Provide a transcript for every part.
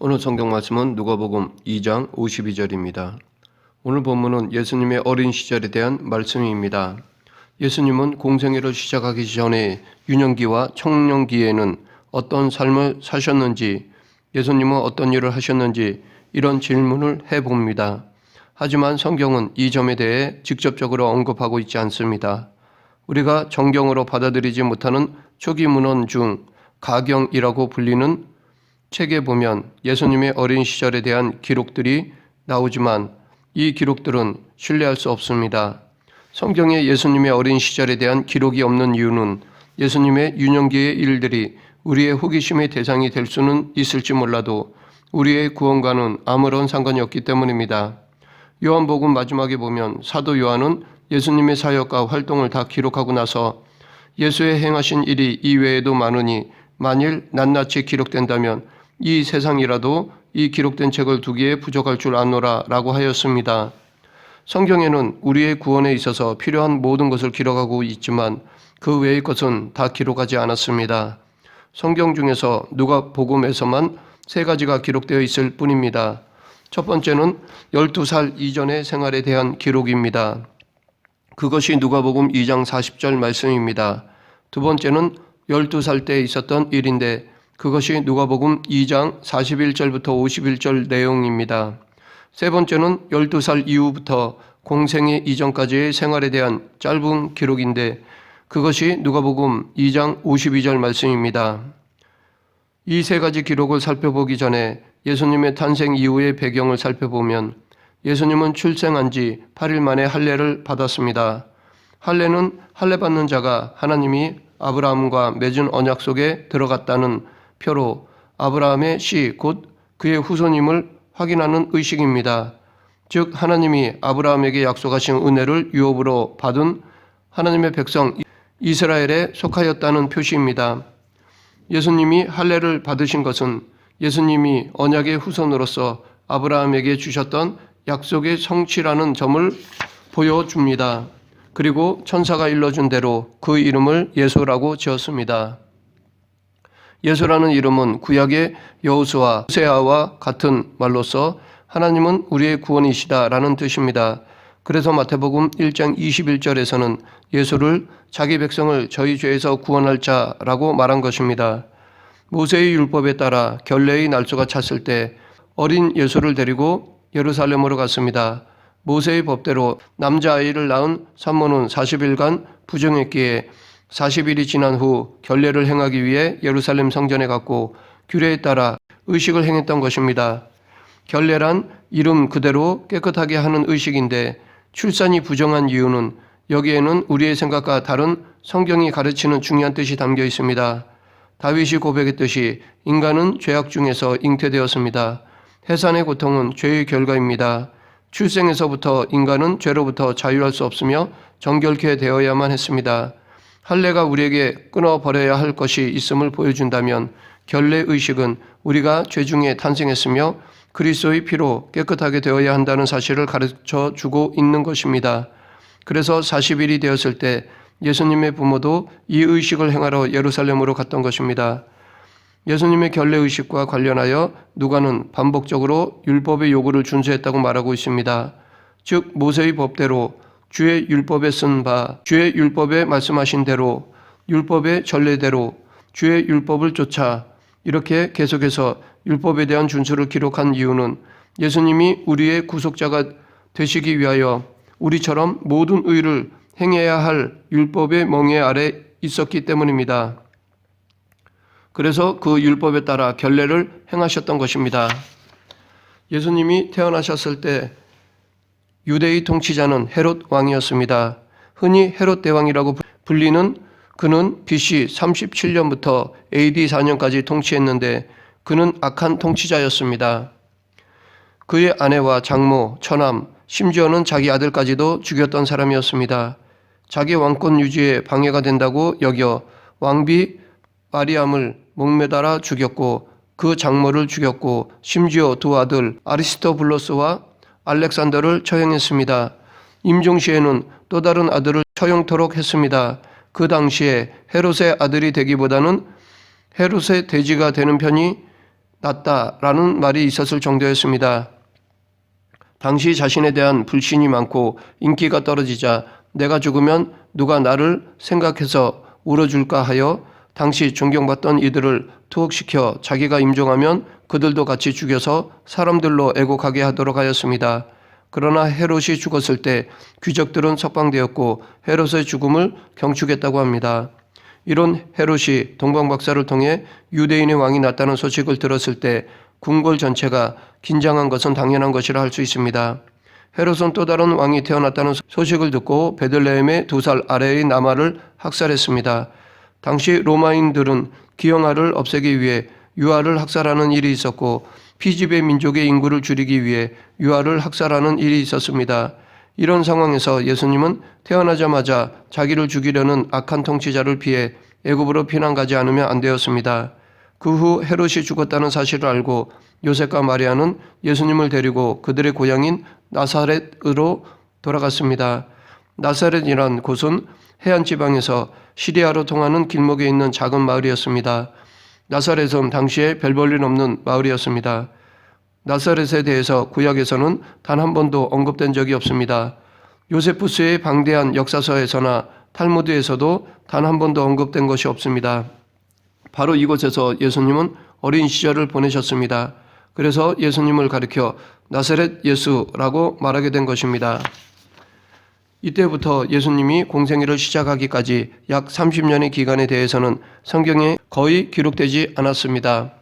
오늘 성경 말씀은 누가복음 2장 52절입니다. 오늘 본문은 예수님의 어린 시절에 대한 말씀입니다. 예수님은 공생애를 시작하기 전에 유년기와 청년기에는 어떤 삶을 사셨는지, 예수님은 어떤 일을 하셨는지 이런 질문을 해봅니다. 하지만 성경은 이 점에 대해 직접적으로 언급하고 있지 않습니다. 우리가 정경으로 받아들이지 못하는 초기 문헌 중 가경이라고 불리는 책에 보면 예수님의 어린 시절에 대한 기록들이 나오지만 이 기록들은 신뢰할 수 없습니다. 성경에 예수님의 어린 시절에 대한 기록이 없는 이유는 예수님의 유년기의 일들이 우리의 호기심의 대상이 될 수는 있을지 몰라도 우리의 구원과는 아무런 상관이 없기 때문입니다. 요한복음 마지막에 보면 사도 요한은 예수님의 사역과 활동을 다 기록하고 나서 예수의 행하신 일이 이외에도 많으니 만일 낱낱이 기록된다면 이 세상이라도 이 기록된 책을 두기에 부족할 줄 아노라 라고 하였습니다. 성경에는 우리의 구원에 있어서 필요한 모든 것을 기록하고 있지만 그 외의 것은 다 기록하지 않았습니다. 성경 중에서 누가복음에서만 3가지가 기록되어 있을 뿐입니다. 첫 번째는 12살 이전의 생활에 대한 기록입니다. 그것이 누가복음 2장 40절 말씀입니다. 두 번째는 12살 때 있었던 일인데 그것이 누가복음 2장 41절부터 51절 내용입니다. 세 번째는 12살 이후부터 공생애 이전까지의 생활에 대한 짧은 기록인데 그것이 누가복음 2장 52절 말씀입니다. 이 3가지 기록을 살펴보기 전에 예수님의 탄생 이후의 배경을 살펴보면 예수님은 출생한 지 8일 만에 할례를 받았습니다. 할례는 할례받는 자가 하나님이 아브라함과 맺은 언약 속에 들어갔다는 표로 아브라함의 씨 곧 그의 후손임을 확인하는 의식입니다. 즉 하나님이 아브라함에게 약속하신 은혜를 유업으로 받은 하나님의 백성 이스라엘에 속하였다는 표시입니다. 예수님이 할례를 받으신 것은 예수님이 언약의 후손으로서 아브라함에게 주셨던 약속의 성취라는 점을 보여줍니다. 그리고 천사가 일러준 대로 그 이름을 예수라고 지었습니다. 예수라는 이름은 구약의 여호수아, 호세아와 같은 말로서 하나님은 우리의 구원이시다라는 뜻입니다. 그래서 마태복음 1장 21절에서는 예수를 자기 백성을 저희 죄에서 구원할 자라고 말한 것입니다. 모세의 율법에 따라 결례의 날수가 찼을 때 어린 예수를 데리고 예루살렘으로 갔습니다. 모세의 법대로 남자아이를 낳은 산모는 40일간 부정했기에 40일이 지난 후 결례를 행하기 위해 예루살렘 성전에 갔고 규례에 따라 의식을 행했던 것입니다. 결례란 이름 그대로 깨끗하게 하는 의식인데 출산이 부정한 이유는 여기에는 우리의 생각과 다른 성경이 가르치는 중요한 뜻이 담겨 있습니다. 다윗이 고백했듯이 인간은 죄악 중에서 잉태되었습니다. 해산의 고통은 죄의 결과입니다. 출생에서부터 인간은 죄로부터 자유할 수 없으며 정결케 되어야만 했습니다. 할례가 우리에게 끊어버려야 할 것이 있음을 보여준다면 결례의식은 우리가 죄 중에 탄생했으며 그리스도의 피로 깨끗하게 되어야 한다는 사실을 가르쳐 주고 있는 것입니다. 그래서 40일이 되었을 때 예수님의 부모도 이 의식을 행하러 예루살렘으로 갔던 것입니다. 예수님의 결례의식과 관련하여 누가는 반복적으로 율법의 요구를 준수했다고 말하고 있습니다. 즉 모세의 법대로 주의 율법에 쓴 바, 주의 율법에 말씀하신 대로, 율법의 전례대로, 주의 율법을 쫓아 이렇게 계속해서 율법에 대한 준수를 기록한 이유는 예수님이 우리의 구속자가 되시기 위하여 우리처럼 모든 의를 행해야 할 율법의 멍에 아래 있었기 때문입니다. 그래서 그 율법에 따라 결례를 행하셨던 것입니다. 예수님이 태어나셨을 때 유대의 통치자는 헤롯 왕이었습니다. 흔히 헤롯 대왕이라고 불리는 그는 BC 37년부터 AD 4년까지 통치했는데 그는 악한 통치자였습니다. 그의 아내와 장모, 처남, 심지어는 자기 아들까지도 죽였던 사람이었습니다. 자기 왕권 유지에 방해가 된다고 여겨 왕비 마리암을 목매달아 죽였고 그 장모를 죽였고 심지어 2 아들 아리스토블로스와 알렉산더를 처형했습니다. 임종시에는 또 다른 아들을 처형토록 했습니다. 그 당시에 헤롯의 아들이 되기보다는 헤롯의 대지가 되는 편이 낫다라는 말이 있었을 정도였습니다. 당시 자신에 대한 불신이 많고 인기가 떨어지자 내가 죽으면 누가 나를 생각해서 울어줄까 하여 당시 존경받던 이들을 투옥시켜 자기가 임종하면 그들도 같이 죽여서 사람들로 애곡하게 하도록 하였습니다. 그러나 헤롯이 죽었을 때 귀족들은 석방되었고 헤롯의 죽음을 경축했다고 합니다. 이런 헤롯이 동방박사를 통해 유대인의 왕이 났다는 소식을 들었을 때 궁궐 전체가 긴장한 것은 당연한 것이라 할 수 있습니다. 헤롯은 또 다른 왕이 태어났다는 소식을 듣고 베들레헴의 2살 아래의 나마를 학살했습니다. 당시 로마인들은 기형아를 없애기 위해 유아를 학살하는 일이 있었고 피지배 민족의 인구를 줄이기 위해 유아를 학살하는 일이 있었습니다. 이런 상황에서 예수님은 태어나자마자 자기를 죽이려는 악한 통치자를 피해 애굽으로 피난 가지 않으면 안 되었습니다. 그 후 헤롯이 죽었다는 사실을 알고 요셉과 마리아는 예수님을 데리고 그들의 고향인 나사렛으로 돌아갔습니다. 나사렛이란 곳은 해안 지방에서 시리아로 통하는 길목에 있는 작은 마을이었습니다. 나사렛은 당시에 별 볼 일 없는 마을이었습니다. 나사렛에 대해서 구약에서는 단 한 번도 언급된 적이 없습니다. 요세푸스의 방대한 역사서에서나 탈무드에서도 단 한 번도 언급된 것이 없습니다. 바로 이곳에서 예수님은 어린 시절을 보내셨습니다. 그래서 예수님을 가리켜 나사렛 예수라고 말하게 된 것입니다. 이때부터 예수님이 공생애를 시작하기까지 약 30년의 기간에 대해서는 성경에 거의 기록되지 않았습니다.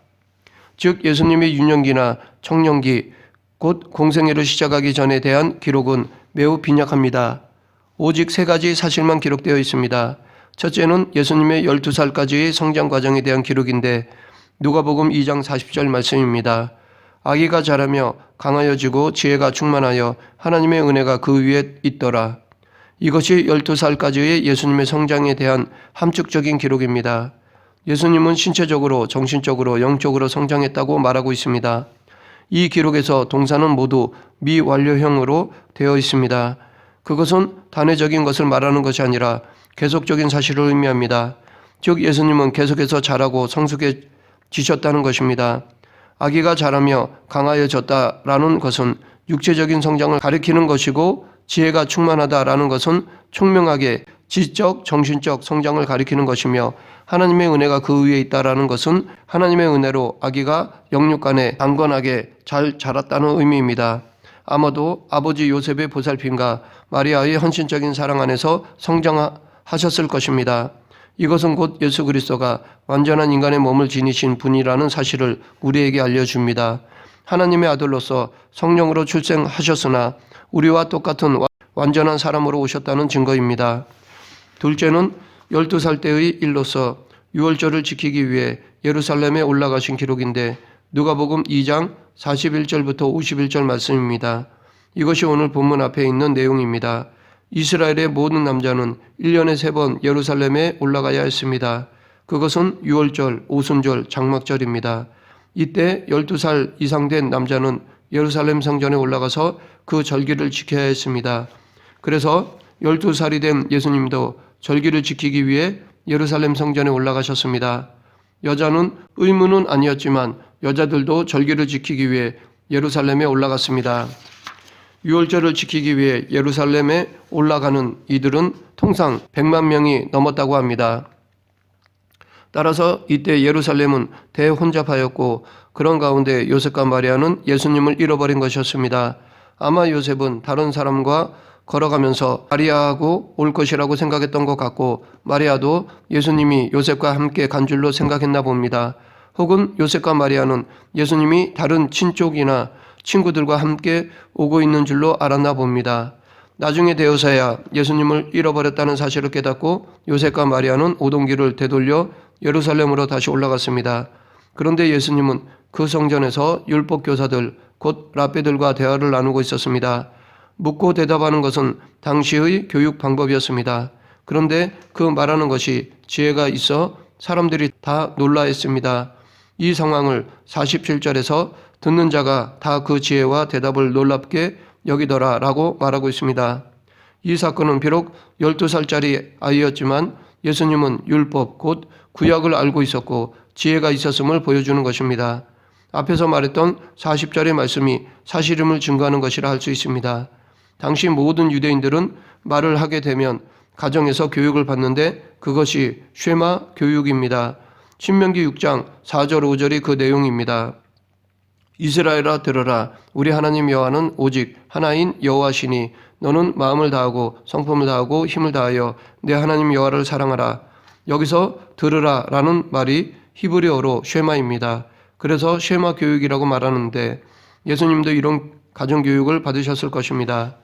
즉 예수님의 유년기나 청년기, 곧 공생애를 시작하기 전에 대한 기록은 매우 빈약합니다. 오직 3가지 사실만 기록되어 있습니다. 첫째는 예수님의 12살까지의 성장 과정에 대한 기록인데 누가복음 2장 40절 말씀입니다. 아기가 자라며 강하여지고 지혜가 충만하여 하나님의 은혜가 그 위에 있더라. 이것이 12살까지의 예수님의 성장에 대한 함축적인 기록입니다. 예수님은 신체적으로, 정신적으로, 영적으로 성장했다고 말하고 있습니다. 이 기록에서 동사는 모두 미완료형으로 되어 있습니다. 그것은 단회적인 것을 말하는 것이 아니라 계속적인 사실을 의미합니다. 즉 예수님은 계속해서 자라고 성숙해지셨다는 것입니다. 아기가 자라며 강하여졌다라는 것은 육체적인 성장을 가리키는 것이고 지혜가 충만하다라는 것은 총명하게 지적, 정신적 성장을 가리키는 것이며 하나님의 은혜가 그 위에 있다라는 것은 하나님의 은혜로 아기가 영육간에 강건하게 잘 자랐다는 의미입니다. 아마도 아버지 요셉의 보살핌과 마리아의 헌신적인 사랑 안에서 성장하셨을 것입니다. 이것은 곧 예수 그리스도가 완전한 인간의 몸을 지니신 분이라는 사실을 우리에게 알려줍니다. 하나님의 아들로서 성령으로 출생하셨으나 우리와 똑같은 완전한 사람으로 오셨다는 증거입니다. 둘째는 12살 때의 일로서 유월절을 지키기 위해 예루살렘에 올라가신 기록인데 누가복음 2장 41절부터 51절 말씀입니다. 이것이 오늘 본문 앞에 있는 내용입니다. 이스라엘의 모든 남자는 1년에 3번 예루살렘에 올라가야 했습니다. 그것은 유월절, 오순절, 장막절입니다. 이때 12살 이상 된 남자는 예루살렘 성전에 올라가서 그 절기를 지켜야 했습니다. 그래서 12살이 된 예수님도 절기를 지키기 위해 예루살렘 성전에 올라가셨습니다. 여자는 의무는 아니었지만 여자들도 절기를 지키기 위해 예루살렘에 올라갔습니다. 유월절을 지키기 위해 예루살렘에 올라가는 이들은 통상 100만 명이 넘었다고 합니다. 따라서 이때 예루살렘은 대혼잡하였고 그런 가운데 요셉과 마리아는 예수님을 잃어버린 것이었습니다. 아마 요셉은 다른 사람과 걸어가면서 마리아하고 올 것이라고 생각했던 것 같고 마리아도 예수님이 요셉과 함께 간 줄로 생각했나 봅니다. 혹은 요셉과 마리아는 예수님이 다른 친족이나 친구들과 함께 오고 있는 줄로 알았나 봅니다. 나중에 되어서야 예수님을 잃어버렸다는 사실을 깨닫고 요셉과 마리아는 오던 길을 되돌려 예루살렘으로 다시 올라갔습니다. 그런데 예수님은 그 성전에서 율법 교사들 곧 랍비들과 대화를 나누고 있었습니다. 묻고 대답하는 것은 당시의 교육 방법이었습니다. 그런데 그 말하는 것이 지혜가 있어 사람들이 다 놀라했습니다. 이 상황을 47절에서 듣는 자가 다 그 지혜와 대답을 놀랍게 여기더라 라고 말하고 있습니다. 이 사건은 비록 12살짜리 아이였지만 예수님은 율법 곧 구약을 알고 있었고 지혜가 있었음을 보여주는 것입니다. 앞에서 말했던 40절의 말씀이 사실임을 증거하는 것이라 할 수 있습니다. 당시 모든 유대인들은 말을 하게 되면 가정에서 교육을 받는데 그것이 쉐마 교육입니다. 신명기 6장 4절 5절이 그 내용입니다. 이스라엘아 들으라. 우리 하나님 여호와는 오직 하나인 여호와시니 너는 마음을 다하고 성품을 다하고 힘을 다하여 내 하나님 여호와를 사랑하라. 여기서 들으라 라는 말이 히브리어로 쉐마입니다. 그래서 쉐마 교육이라고 말하는데 예수님도 이런 가정교육을 받으셨을 것입니다.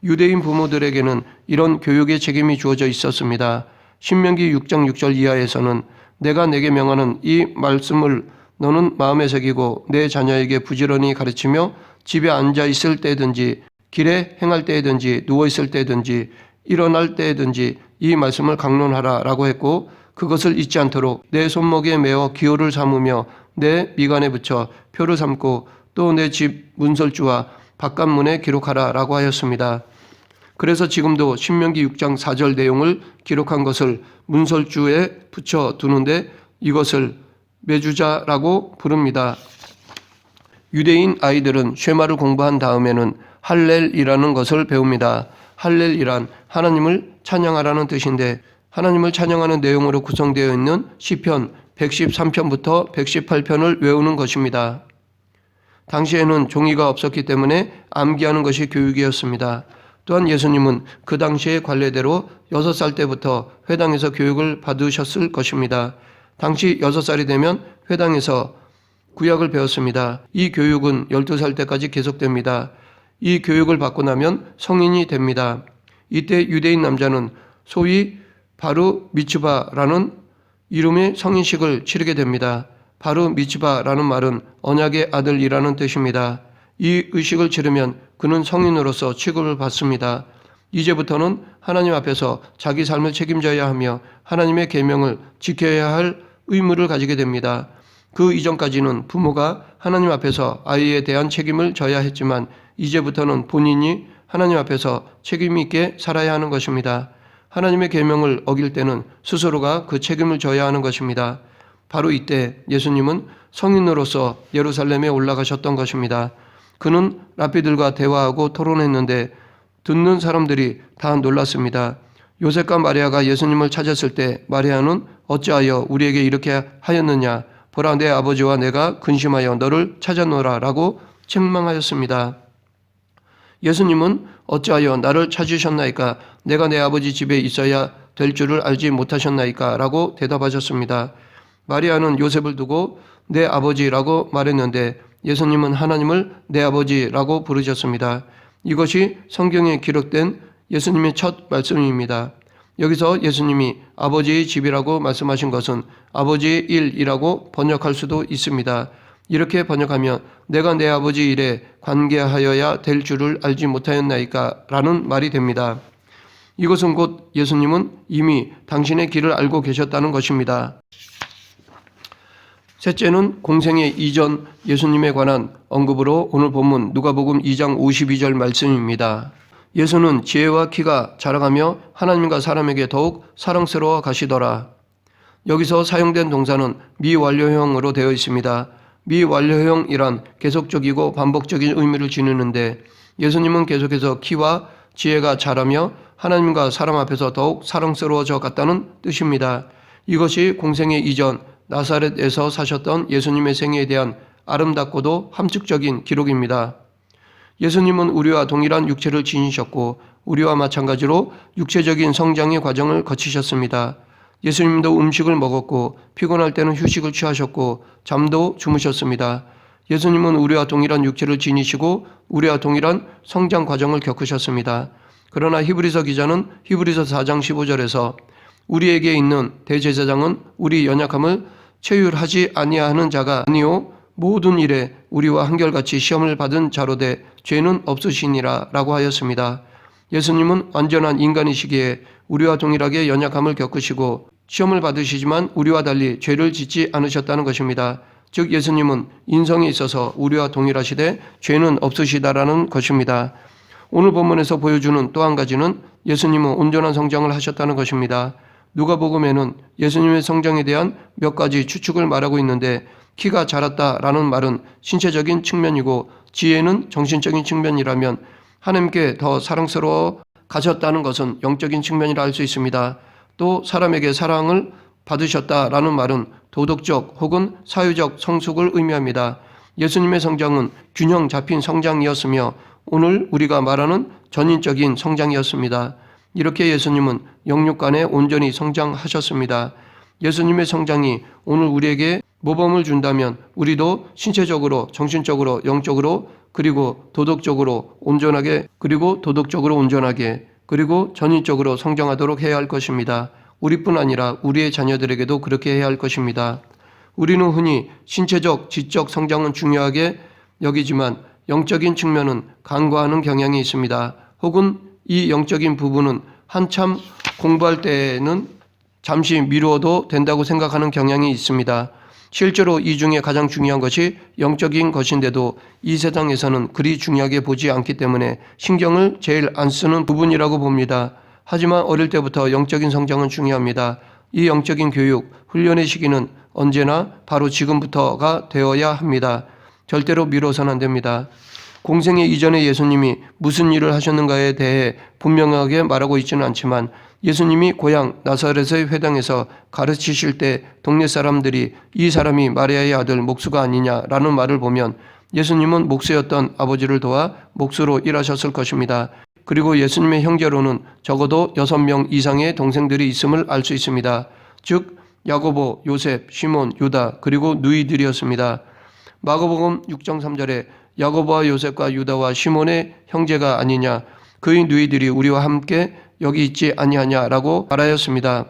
유대인 부모들에게는 이런 교육의 책임이 주어져 있었습니다. 신명기 6장 6절 이하에서는 내가 내게 명하는 이 말씀을 너는 마음에 새기고 내 자녀에게 부지런히 가르치며 집에 앉아 있을 때든지 길에 행할 때든지 누워 있을 때든지 일어날 때든지 이 말씀을 강론하라 라고 했고 그것을 잊지 않도록 내 손목에 메어 기호를 삼으며 내 미간에 붙여 표를 삼고 또 내 집 문설주와 바깥문에 기록하라 라고 하였습니다. 그래서 지금도 신명기 6장 4절 내용을 기록한 것을 문설주에 붙여 두는데 이것을 메주자라고 부릅니다. 유대인 아이들은 쉐마를 공부한 다음에는 할렐이라는 것을 배웁니다. 할렐이란 하나님을 찬양하라는 뜻인데 하나님을 찬양하는 내용으로 구성되어 있는 시편 113편부터 118편을 외우는 것입니다. 당시에는 종이가 없었기 때문에 암기하는 것이 교육이었습니다. 또한 예수님은 그 당시의 관례대로 6살 때부터 회당에서 교육을 받으셨을 것입니다. 당시 6살이 되면 회당에서 구약을 배웠습니다. 이 교육은 12살 때까지 계속됩니다. 이 교육을 받고 나면 성인이 됩니다. 이때 유대인 남자는 소위 바르 미츠바라는 이름의 성인식을 치르게 됩니다. 바르 미츠바라는 말은 언약의 아들이라는 뜻입니다. 이 의식을 치르면 그는 성인으로서 취급을 받습니다. 이제부터는 하나님 앞에서 자기 삶을 책임져야 하며 하나님의 계명을 지켜야 할 의무를 가지게 됩니다. 그 이전까지는 부모가 하나님 앞에서 아이에 대한 책임을 져야 했지만 이제부터는 본인이 하나님 앞에서 책임 있게 살아야 하는 것입니다. 하나님의 계명을 어길 때는 스스로가 그 책임을 져야 하는 것입니다. 바로 이때 예수님은 성인으로서 예루살렘에 올라가셨던 것입니다. 그는 랍비들과 대화하고 토론했는데 듣는 사람들이 다 놀랐습니다. 요셉과 마리아가 예수님을 찾았을 때 마리아는 어찌하여 우리에게 이렇게 하였느냐? 보라 내 아버지와 내가 근심하여 너를 찾아노라 라고 책망하였습니다. 예수님은 어찌하여 나를 찾으셨나이까? 내가 내 아버지 집에 있어야 될 줄을 알지 못하셨나이까? 라고 대답하셨습니다. 마리아는 요셉을 두고 내 아버지라고 말했는데 예수님은 하나님을 내 아버지라고 부르셨습니다. 이것이 성경에 기록된 예수님의 첫 말씀입니다. 여기서 예수님이 아버지의 집이라고 말씀하신 것은 아버지의 일이라고 번역할 수도 있습니다. 이렇게 번역하면 내가 내 아버지 일에 관계하여야 될 줄을 알지 못하였나이까? 라는 말이 됩니다. 이것은 곧 예수님은 이미 당신의 길을 알고 계셨다는 것입니다. 셋째는 공생애 이전 예수님에 관한 언급으로 오늘 본문 누가복음 2장 52절 말씀입니다. 예수는 지혜와 키가 자라가며 하나님과 사람에게 더욱 사랑스러워 가시더라. 여기서 사용된 동사는 미완료형으로 되어 있습니다. 미완료형이란 계속적이고 반복적인 의미를 지니는데 예수님은 계속해서 키와 지혜가 자라며 하나님과 사람 앞에서 더욱 사랑스러워져 갔다는 뜻입니다. 이것이 공생애 이전 나사렛에서 사셨던 예수님의 생애에 대한 아름답고도 함축적인 기록입니다. 예수님은 우리와 동일한 육체를 지니셨고 우리와 마찬가지로 육체적인 성장의 과정을 거치셨습니다. 예수님도 음식을 먹었고 피곤할 때는 휴식을 취하셨고 잠도 주무셨습니다. 예수님은 우리와 동일한 육체를 지니시고 우리와 동일한 성장 과정을 겪으셨습니다. 그러나 히브리서 기자는 히브리서 4장 15절에서 우리에게 있는 대제사장은 우리 연약함을 체휼하지 아니하는 자가 아니요 모든 일에 우리와 한결같이 시험을 받은 자로되 죄는 없으시니라 라고 하였습니다. 예수님은 완전한 인간이시기에 우리와 동일하게 연약함을 겪으시고 시험을 받으시지만 우리와 달리 죄를 짓지 않으셨다는 것입니다. 즉 예수님은 인성에 있어서 우리와 동일하시되 죄는 없으시다라는 것입니다. 오늘 본문에서 보여주는 또 한 가지는 예수님은 온전한 성장을 하셨다는 것입니다. 누가복음에는 예수님의 성장에 대한 몇 가지 추측을 말하고 있는데 키가 자랐다라는 말은 신체적인 측면이고 지혜는 정신적인 측면이라면 하나님께 더 사랑스러워 가셨다는 것은 영적인 측면이라 할 수 있습니다. 또 사람에게 사랑을 받으셨다라는 말은 도덕적 혹은 사회적 성숙을 의미합니다. 예수님의 성장은 균형 잡힌 성장이었으며 오늘 우리가 말하는 전인적인 성장이었습니다. 이렇게 예수님은 영육간에 온전히 성장하셨습니다. 예수님의 성장이 오늘 우리에게 모범을 준다면 우리도 신체적으로, 정신적으로, 영적으로 그리고 도덕적으로 온전하게 그리고 전인적으로 성장하도록 해야 할 것입니다. 우리뿐 아니라 우리의 자녀들에게도 그렇게 해야 할 것입니다. 우리는 흔히 신체적, 지적 성장은 중요하게 여기지만 영적인 측면은 간과하는 경향이 있습니다. 혹은 이 영적인 부분은 한참 공부할 때에는 잠시 미루어도 된다고 생각하는 경향이 있습니다. 실제로 이 중에 가장 중요한 것이 영적인 것인데도 이 세상에서는 그리 중요하게 보지 않기 때문에 신경을 제일 안 쓰는 부분이라고 봅니다. 하지만 어릴 때부터 영적인 성장은 중요합니다. 이 영적인 교육, 훈련의 시기는 언제나 바로 지금부터가 되어야 합니다. 절대로 미뤄서는 안 됩니다. 공생애 이전에 예수님이 무슨 일을 하셨는가에 대해 분명하게 말하고 있지는 않지만 예수님이 고향 나사렛의 회당에서 가르치실 때 동네 사람들이 이 사람이 마리아의 아들 목수가 아니냐라는 말을 보면 예수님은 목수였던 아버지를 도와 목수로 일하셨을 것입니다. 그리고 예수님의 형제로는 적어도 6명 이상의 동생들이 있음을 알 수 있습니다. 즉 야고보, 요셉, 시몬, 유다 그리고 누이들이었습니다. 마가복음 6장 3절에 야고보와 요셉과 유다와 시몬의 형제가 아니냐 그의 누이들이 우리와 함께 여기 있지 아니하냐라고 말하였습니다.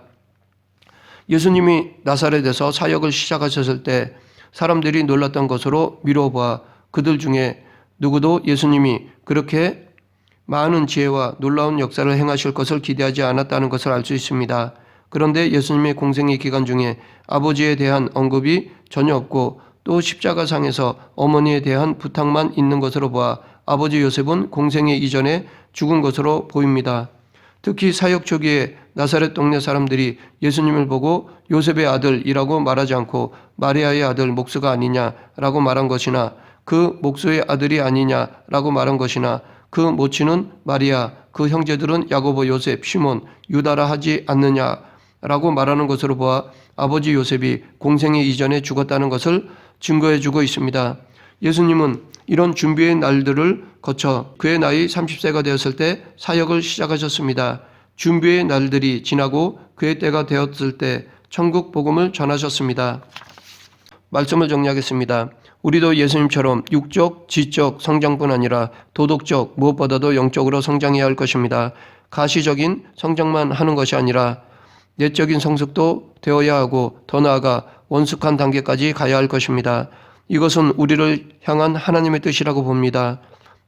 예수님이 나사렛에서 사역을 시작하셨을 때 사람들이 놀랐던 것으로 미뤄보아 그들 중에 누구도 예수님이 그렇게 많은 지혜와 놀라운 역사를 행하실 것을 기대하지 않았다는 것을 알 수 있습니다. 그런데 예수님의 공생의 기간 중에 아버지에 대한 언급이 전혀 없고 또 십자가상에서 어머니에 대한 부탁만 있는 것으로 보아 아버지 요셉은 공생애 이전에 죽은 것으로 보입니다. 특히 사역 초기에 나사렛 동네 사람들이 예수님을 보고 요셉의 아들이라고 말하지 않고 마리아의 아들 목수가 아니냐라고 말한 것이나 그 목수의 아들이 아니냐라고 말한 것이나 그 모친은 마리아, 그 형제들은 야고보, 요셉, 시몬, 유다라 하지 않느냐라고 말하는 것으로 보아 아버지 요셉이 공생애 이전에 죽었다는 것을 증거해주고 있습니다. 예수님은 이런 준비의 날들을 거쳐 그의 나이 30세가 되었을 때 사역을 시작하셨습니다. 준비의 날들이 지나고 그의 때가 되었을 때 천국 복음을 전하셨습니다. 말씀을 정리하겠습니다. 우리도 예수님처럼 육적, 지적 성장뿐 아니라 도덕적, 무엇보다도 영적으로 성장해야 할 것입니다. 가시적인 성장만 하는 것이 아니라 내적인 성숙도 되어야 하고 더 나아가 원숙한 단계까지 가야 할 것입니다. 이것은 우리를 향한 하나님의 뜻이라고 봅니다.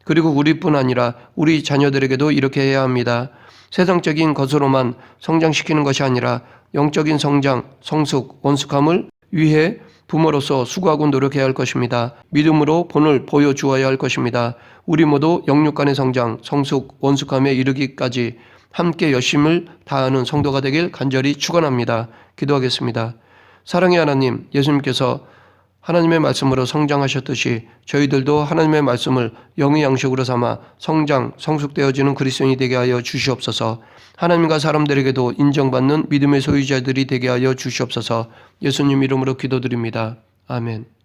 그리고 우리뿐 아니라 우리 자녀들에게도 이렇게 해야 합니다. 세상적인 것으로만 성장시키는 것이 아니라 영적인 성장, 성숙, 원숙함을 위해 부모로서 수고하고 노력해야 할 것입니다. 믿음으로 본을 보여주어야 할 것입니다. 우리 모두 영육간의 성장, 성숙, 원숙함에 이르기까지 함께 열심을 다하는 성도가 되길 간절히 축원합니다. 기도하겠습니다. 사랑의 하나님, 예수님께서 하나님의 말씀으로 성장하셨듯이 저희들도 하나님의 말씀을 영의 양식으로 삼아 성장, 성숙되어지는 그리스도인이 되게 하여 주시옵소서. 하나님과 사람들에게도 인정받는 믿음의 소유자들이 되게 하여 주시옵소서. 예수님 이름으로 기도드립니다. 아멘.